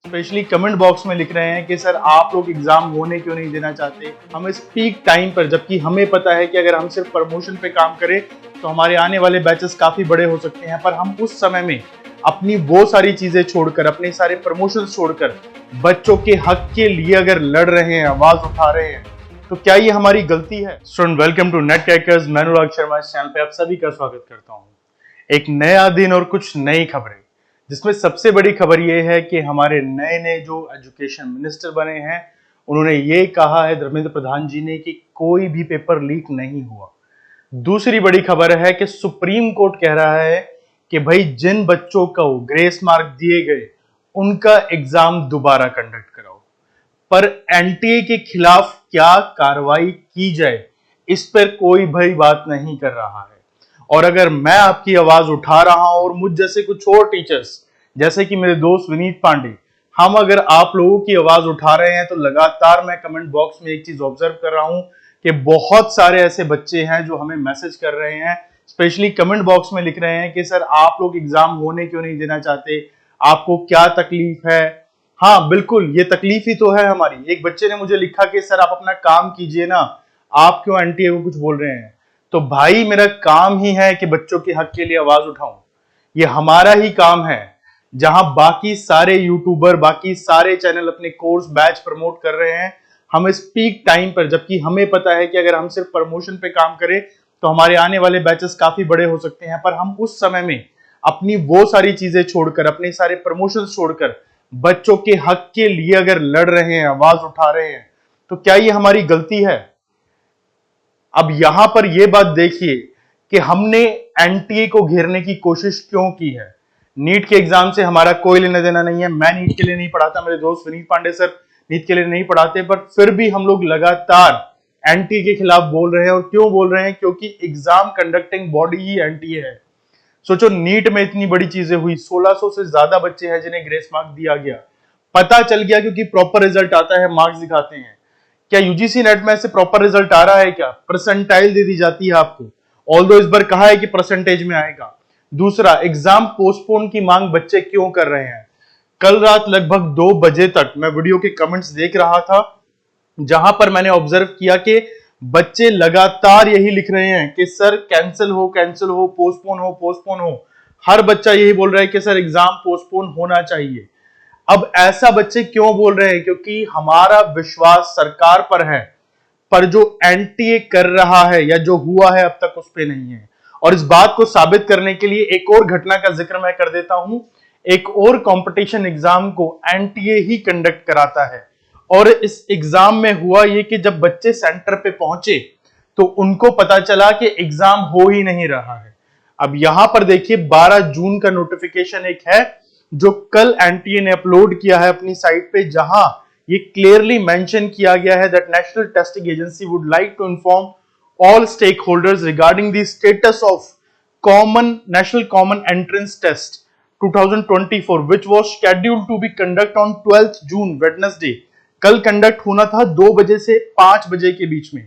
Specially comment box में लिख रहे हैं कि सर आप लोग एग्जाम होने क्यों नहीं देना चाहते, हम इस पीक टाइम पर, जबकि हमें पता है कि अगर हम सिर्फ प्रमोशन पे काम करें तो हमारे आने वाले बैचेस काफी बड़े हो सकते हैं, पर हम उस समय में अपनी वो सारी चीजें छोड़कर, अपने सारे प्रमोशन छोड़कर बच्चों के हक के लिए अगर लड़ रहे हैं, आवाज उठा रहे हैं, तो क्या ये हमारी गलती है? Student, welcome to net crackers. मैं अनुराग शर्मा इस चैनल पे आप सभी का स्वागत करता हूँ। एक नया दिन और कुछ नई खबरें, जिसमें सबसे बड़ी खबर यह है कि हमारे नए नए जो एजुकेशन मिनिस्टर बने हैं, उन्होंने ये कहा है, धर्मेंद्र प्रधान जी ने, कि कोई भी पेपर लीक नहीं हुआ। दूसरी बड़ी खबर है कि सुप्रीम कोर्ट कह रहा है कि भाई जिन बच्चों को ग्रेस मार्क दिए गए उनका एग्जाम दोबारा कंडक्ट कराओ, पर एनटीए के खिलाफ क्या कार्रवाई की जाए इस पर कोई भाई बात नहीं कर रहा है। और अगर मैं आपकी आवाज उठा रहा हूं और मुझ जैसे कुछ और टीचर्स, जैसे कि मेरे दोस्त विनीत पांडे, हम अगर आप लोगों की आवाज उठा रहे हैं, तो लगातार मैं कमेंट बॉक्स में एक चीज ऑब्जर्व कर रहा हूं कि बहुत सारे ऐसे बच्चे हैं जो हमें मैसेज कर रहे हैं, स्पेशली कमेंट बॉक्स में लिख रहे हैं कि सर आप लोग एग्जाम होने क्यों नहीं देना चाहते, आपको क्या तकलीफ है। हाँ बिल्कुल, ये तकलीफ ही तो है हमारी। एक बच्चे ने मुझे लिखा कि सर आप अपना काम कीजिए ना, आप क्यों एनटीए को कुछ बोल रहे हैं। तो भाई मेरा काम ही है कि बच्चों के हक के लिए आवाज उठाऊं, ये हमारा ही काम है। जहां बाकी सारे यूट्यूबर, बाकी सारे चैनल अपने कोर्स बैच प्रमोट कर रहे हैं, हम इस पीक टाइम पर, जबकि हमें पता है कि अगर हम सिर्फ प्रमोशन पे काम करें तो हमारे आने वाले बैचेस काफी बड़े हो सकते हैं, पर हम उस समय में अपनी वो सारी चीजें छोड़कर, अपने सारे प्रमोशन छोड़कर बच्चों के हक के लिए अगर लड़ रहे हैं, आवाज उठा रहे हैं, तो क्या ये हमारी गलती है? अब यहां पर यह बात देखिए कि हमने एनटीए को घेरने की कोशिश क्यों की है। नीट के एग्जाम से हमारा कोई लेना देना नहीं है। मैं नीट के लिए नहीं पढ़ाता, मेरे दोस्त विनीत पांडे सर नीट के लिए नहीं पढ़ाते, पर फिर भी हम लोग लगातार एनटीए के खिलाफ बोल रहे हैं। और क्यों बोल रहे हैं? क्योंकि एग्जाम कंडक्टिंग बॉडी ही एनटीए है। सोचो, नीट में इतनी बड़ी चीजें हुई, 1600 से ज्यादा बच्चे हैं जिन्हें ग्रेस मार्क दिया गया, पता चल गया, क्योंकि प्रॉपर रिजल्ट आता है, मार्क्स दिखाते हैं। क्या यूजीसी नेट में ऐसे प्रॉपर रिजल्ट आ रहा है? क्या परसेंटाइल दे दी जाती है आपको? ऑल्दो इस बार कहा है कि परसेंटेज में आएगा। दूसरा, एग्जाम पोस्टपोन की मांग बच्चे क्यों कर रहे हैं? कल रात लगभग 2 बजे तक मैं वीडियो के कमेंट्स देख रहा था, जहां पर मैंने ऑब्जर्व किया कि बच्चे लगातार यही लिख रहे हैं कि सर कैंसिल हो, कैंसिल हो, पोस्टपोन हो, पोस्टपोन हो। हर बच्चा यही बोल रहा है कि सर एग्जाम पोस्टपोन होना चाहिए। अब ऐसा बच्चे क्यों बोल रहे हैं? क्योंकि हमारा विश्वास सरकार पर है, पर जो एनटीए कर रहा है या जो हुआ है अब तक उस पे नहीं है। और इस बात को साबित करने के लिए एक और घटना का जिक्र मैं कर देता हूं। एक और कंपटीशन एग्जाम को एनटीए ही कंडक्ट कराता है, और इस एग्जाम में हुआ ये कि जब बच्चे सेंटर पे पहुंचे तो उनको पता चला कि एग्जाम हो ही नहीं रहा है। अब यहां पर देखिए, 12 जून का नोटिफिकेशन एक है जो कल एनटीए ने अपलोड किया है अपनी साइट पे, जहां ये क्लियरली मेंशन किया गया है that national testing agency would like to inform all stakeholders regarding the status of common national common entrance test 2024 which was scheduled to be conduct on 12th June Wednesday। कल conduct होना था 2 बजे से 5 बजे के बीच में,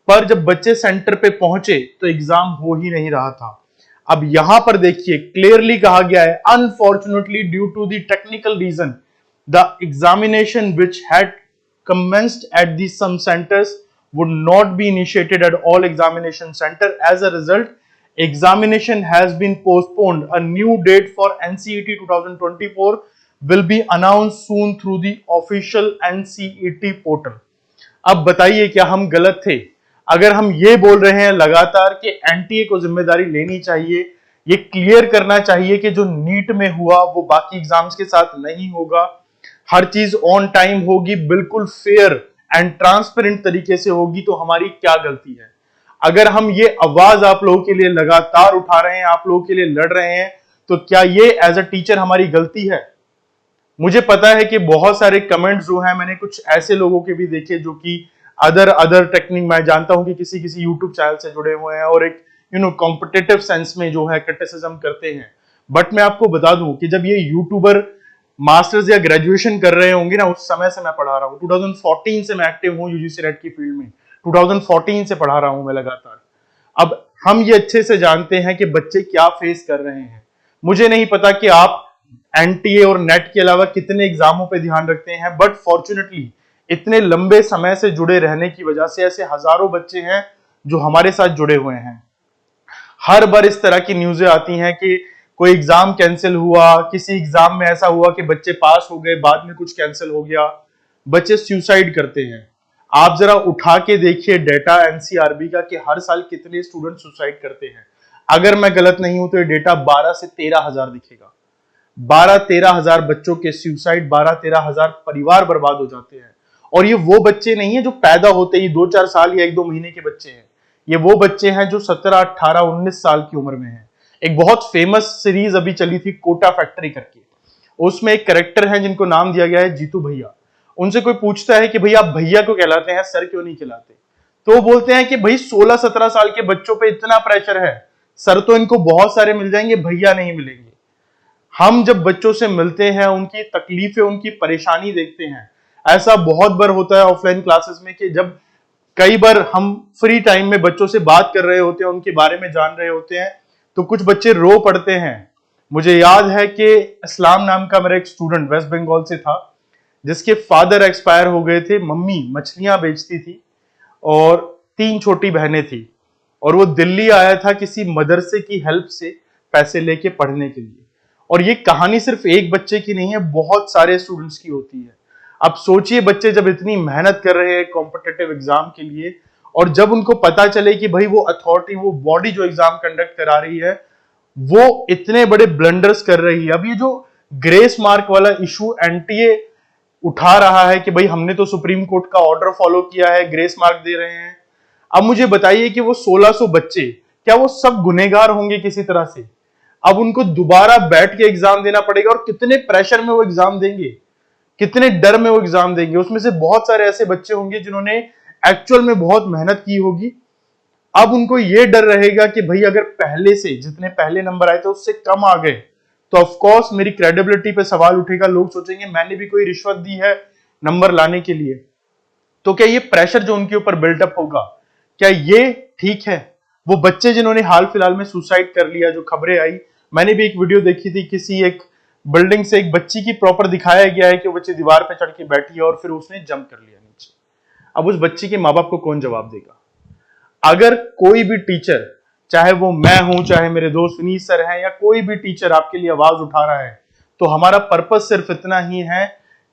पर जब बच्चे सेंटर पे पहुंचे तो एग्जाम हो ही नहीं रहा था। अब यहां पर देखिए, क्लियरली कहा गया है, unfortunately due to the technical reason the examination which had commenced at the some centers would not be initiated at all examination center. As a result, examination has been postponed. A new date for NCET 2024 will be announced soon through the official NCET portal। अब बताइए, क्या हम गलत थे? अगर हम ये बोल रहे हैं लगातार कि एनटीए को जिम्मेदारी लेनी चाहिए, ये क्लियर करना चाहिए कि जो नीट में हुआ वो बाकी एग्जाम्स के साथ नहीं होगा, हर चीज ऑन टाइम होगी, बिल्कुल फेयर एंड ट्रांसपेरेंट तरीके से होगी, तो हमारी क्या गलती है? अगर हम ये आवाज आप लोगों के लिए लगातार उठा रहे हैं, आप लोगों के लिए लड़ रहे हैं, तो क्या ये एज अ टीचर हमारी गलती है? मुझे पता है कि बहुत सारे कमेंट्स जो हैं, मैंने कुछ ऐसे लोगों के भी देखे जो कि अदर टेक्निक, मैं जानता हूं कि किसी यूट्यूब चैनल से जुड़े हुए हैं और एक कॉम्पिटिटिव सेंस में जो है क्रिटिसिज्म करते हैं। बट मैं आपको बता दूं कि जब ये यूट्यूबर मास्टर्स या ग्रेजुएशन कर रहे होंगे ना, उस समय से मैं पढ़ा रहा हूँ। 2014 से मैं एक्टिव हूँ यूजीसी नेट की फील्ड में, 2014 से पढ़ा रहा हूं मैं लगातार। अब हम ये अच्छे से जानते हैं कि बच्चे क्या फेस कर रहे हैं। मुझे नहीं पता कि आप एनटीए और नेट के अलावा कितने एग्जामों पे ध्यान रखते हैं, बट फॉर्चुनेटली इतने लंबे समय से जुड़े रहने की वजह से ऐसे हजारों बच्चे हैं जो हमारे साथ जुड़े हुए हैं। हर बार इस तरह की न्यूज़ें आती हैं कि कोई एग्जाम कैंसिल हुआ, किसी एग्जाम में ऐसा हुआ कि बच्चे पास हो गए, बाद में कुछ कैंसिल हो गया, बच्चे सुसाइड करते हैं। आप जरा उठा के देखिए डेटा एनसीआरबी का कि हर साल कितने स्टूडेंट सुसाइड करते हैं। अगर मैं गलत नहीं हूं तो ये डेटा 12 से 13 हजार दिखेगा। 12-13 हजार बच्चों के सुसाइड, 12-13 हजार परिवार बर्बाद हो जाते हैं। और ये वो बच्चे नहीं है जो पैदा होते ही 2-4 साल या 1-2 महीने के बच्चे हैं। ये वो बच्चे हैं जो 17, 18, 19 साल की उम्र में हैं। एक बहुत फेमस सीरीज अभी चली थी कोटा फैक्ट्री करके, उसमें एक कैरेक्टर है जिनको नाम दिया गया है जीतू भैया। उनसे कोई पूछता है कि भैया आप भैया को कहलाते हैं, सर क्यों नहीं कहलाते? तो वो बोलते हैं कि भाई 16-17 साल के बच्चों पे इतना प्रेशर है, सर तो इनको बहुत सारे मिल जाएंगे, भैया नहीं मिलेंगे। हम जब बच्चों से मिलते हैं, उनकी तकलीफें, उनकी परेशानी देखते हैं। ऐसा बहुत बार होता है ऑफलाइन क्लासेस में कि जब कई बार हम फ्री टाइम में बच्चों से बात कर रहे होते हैं, उनके बारे में जान रहे होते हैं, तो कुछ बच्चे रो पड़ते हैं। मुझे याद है कि इस्लाम नाम का मेरा एक स्टूडेंट वेस्ट बंगाल से था, जिसके फादर एक्सपायर हो गए थे, मम्मी मछलियां बेचती थी और 3 छोटी बहनें थी, और वो दिल्ली आया था किसी मदरसे की हेल्प से पैसे लेके पढ़ने के लिए। और ये कहानी सिर्फ एक बच्चे की नहीं है, बहुत सारे स्टूडेंट्स की होती है। अब सोचिए बच्चे जब इतनी मेहनत कर रहे हैं कॉम्पिटिटिव एग्जाम के लिए, और जब उनको पता चले कि भाई वो अथॉरिटी, वो बॉडी जो एग्जाम कंडक्ट करा रही है, वो इतने बड़े ब्लंडर्स कर रही है। अब ये जो ग्रेस मार्क वाला इशू एनटीए उठा रहा है कि भाई हमने तो सुप्रीम कोर्ट का ऑर्डर फॉलो किया है, ग्रेस मार्क दे रहे हैं। अब मुझे बताइए कि वो 1600 बच्चे, क्या वो सब गुनहगार होंगे किसी तरह से? अब उनको दोबारा बैठ के एग्जाम देना पड़ेगा, और कितने प्रेशर में वो एग्जाम देंगे, कितने डर में वो एग्जाम देंगे। उसमें से बहुत सारे ऐसे बच्चे होंगे जिन्होंने एक्चुअल में बहुत मेहनत की होगी। अब उनको ये डर रहेगा कि भाई अगर पहले से जितने पहले नंबर आए थे उससे कम आ गए, तो ऑफ कोर्स मेरी क्रेडिबिलिटी पे सवाल उठेगा। लोग सोचेंगे मैंने भी कोई रिश्वत दी है नंबर लाने के लिए। तो क्या ये प्रेशर जो उनके ऊपर बिल्टअप होगा, क्या ये ठीक है? वो बच्चे जिन्होंने हाल फिलहाल में सुसाइड कर लिया, जो खबरें आई, मैंने भी एक वीडियो देखी थी, किसी एक बिल्डिंग से एक बच्ची की प्रॉपर दिखाया गया है कि वो बच्ची दीवार पे चढ़ के बैठी है और फिर उसने जंप कर लिया नीचे। अब उस बच्ची के माँ बाप को कौन जवाब देगा? अगर कोई भी टीचर, चाहे वो मैं हूं, चाहे मेरे दोस्त विनीत सर हैं, या कोई भी टीचर आपके लिए आवाज उठा रहा है, तो हमारा पर्पस सिर्फ इतना ही है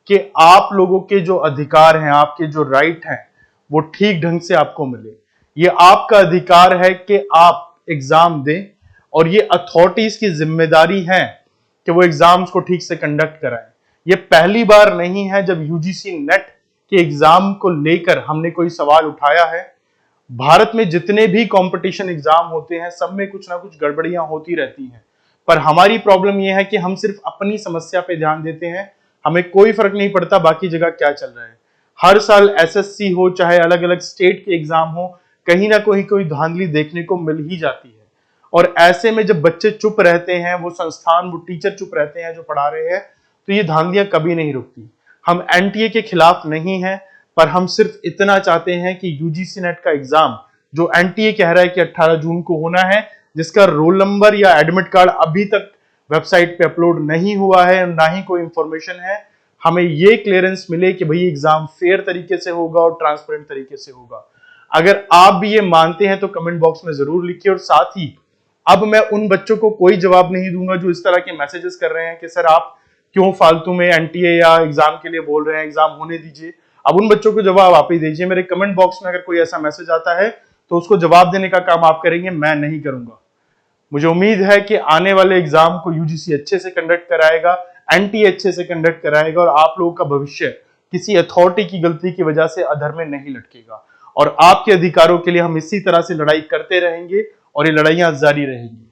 कि आप लोगों के जो अधिकार हैं, आपके जो राइट हैं, वो ठीक ढंग से आपको मिले। ये आपका अधिकार है कि आप एग्जाम दें, और ये अथॉरिटीज की जिम्मेदारी है कि वो एग्जाम्स को ठीक से कंडक्ट कराएं। ये पहली बार नहीं है जब यूजीसी नेट के एग्जाम को लेकर हमने कोई सवाल उठाया है। भारत में जितने भी कंपटीशन एग्जाम होते हैं, सब में कुछ ना कुछ गड़बड़ियां होती रहती हैं, पर हमारी प्रॉब्लम यह है कि हम सिर्फ अपनी समस्या पे ध्यान देते हैं। हमें कोई फर्क नहीं पड़ता बाकी जगह क्या चल रहा है। हर साल एसएससी हो, चाहे अलग अलग स्टेट के एग्जाम हो, कहीं ना कहीं कोई धांधली देखने को मिल ही जाती है। और ऐसे में जब बच्चे चुप रहते हैं, वो संस्थान, वो टीचर चुप रहते हैं जो पढ़ा रहे हैं, तो ये धांधलियां कभी नहीं रुकती। हम एनटीए के खिलाफ नहीं है, पर हम सिर्फ इतना चाहते हैं कि यूजीसी नेट का एग्जाम, जो एनटीए कह रहा है कि 18 जून को होना है, जिसका रोल नंबर या एडमिट कार्ड अभी तक वेबसाइट पे अपलोड नहीं हुआ है, ना ही कोई इंफॉर्मेशन है, हमें ये क्लियरेंस मिले कि भाई एग्जाम फेयर तरीके से होगा और ट्रांसपेरेंट तरीके से होगा। अगर आप भी ये मानते हैं तो कमेंट बॉक्स में जरूर लिखिए। और साथ ही अब मैं उन बच्चों को कोई जवाब नहीं दूंगा जो इस तरह के मैसेजेस कर रहे हैं कि सर आप क्यों फालतू में एनटीए या एग्जाम के लिए बोल रहे हैं, एग्जाम होने दीजिए। अब उन बच्चों को जवाब आप ही दीजिए। मेरे कमेंट बॉक्स में अगर कोई ऐसा मैसेज आता है तो उसको जवाब देने का काम आप करेंगे, मैं नहीं करूंगा। मुझे उम्मीद है कि आने वाले एग्जाम को यूजीसी अच्छे से कंडक्ट कराएगा, एनटीए अच्छे से कंडक्ट कराएगा, और आप लोगों का भविष्य किसी अथॉरिटी की गलती की वजह से अधर में नहीं लटकेगा। और आपके अधिकारों के लिए हम इसी तरह से लड़ाई करते रहेंगे, और ये लड़ाइयां जारी रहेंगी।